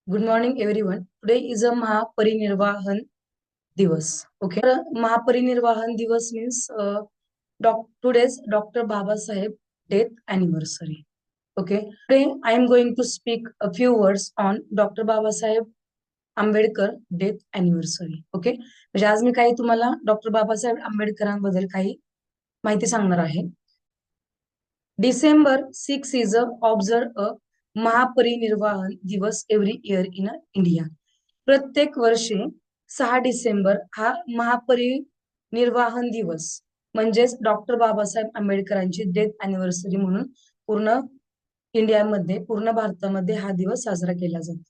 Good morning, everyone. Today is a Mahaparinirvahan Divas. Okay. Mahaparinirvahan Divas means today's Dr. Baba Saheb death anniversary. Okay. Today I am going to speak a few words on Dr. Baba Saheb Ambedkar death anniversary. Okay. म्हणजे आज मी काही तुम्हाला doctor Babasaheb आंबेडकरांबद्दल काही माहिती सांगणार आहे. December 6 is observed a महापरिनिर्वाण दिवस every year in India. प्रत्येक वर्षी 6 डिसेंबर हा महापरिनिर्वाण दिवस म्हणजेच डॉक्टर बाबासाहेब आंबेडकरांची डेथ अॅनिव्हर्सरी म्हणून पूर्ण इंडियामध्ये, पूर्ण भारतामध्ये हा दिवस साजरा केला जातो.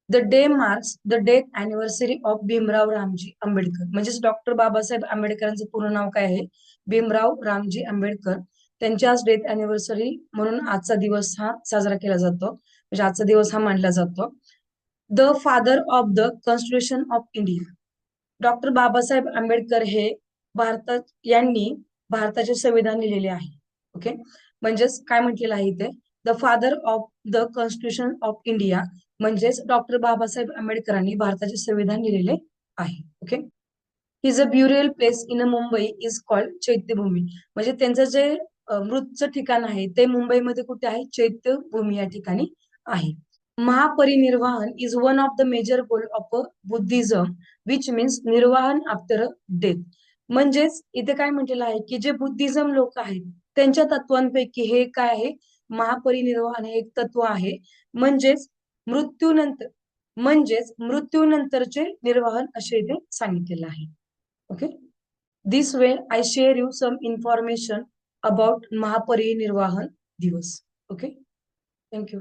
The day marks the death anniversary of Bhimrao Ramji Ambedkar. म्हणजेच डॉक्टर बाबासाहेब आंबेडकरांचं पूर्ण नाव काय आहे? भीमराव रामजी आंबेडकर. त्यांच्याच डेथ अॅनिव्हर्सरी म्हणून आजचा दिवस हा साजरा केला जातो, म्हणजे आजचा दिवस हा मानला जातो. The father of the constitution of India. Doctor Babasaheb Ambedkar हे यांनी भारताचे संविधान लिहिलेले आहे. ओके. म्हणजेच काय म्हटलेलं आहे इथे? The father of the constitution of India म्हणजेच डॉक्टर बाबासाहेब आंबेडकरांनी भारताचे संविधान लिहिलेले आहे. Okay. His a burial place in Mumbai is called Chaityabhoomi. म्हणजे त्यांचं जे मृतचं ठिकाण आहे ते मुंबईमध्ये कुठे आहे? चैत्यभूमी या ठिकाणी आहे. Mahaparinirvan is one of the major goal of Buddhism which means nirvana after death. म्हणजेच इथे काय म्हटलेलं आहे की जे बुद्धिझम लोक आहेत त्यांच्या तत्वांपैकी हे काय आहे? महापरिनिर्वाण हे एक तत्व आहे. म्हणजेच मृत्यूनंतरचे निर्वाहन असे इथे सांगितलेलं आहे. Okay. This way I share you some information about Mahaparinirvan Diwas. Okay. Thank you.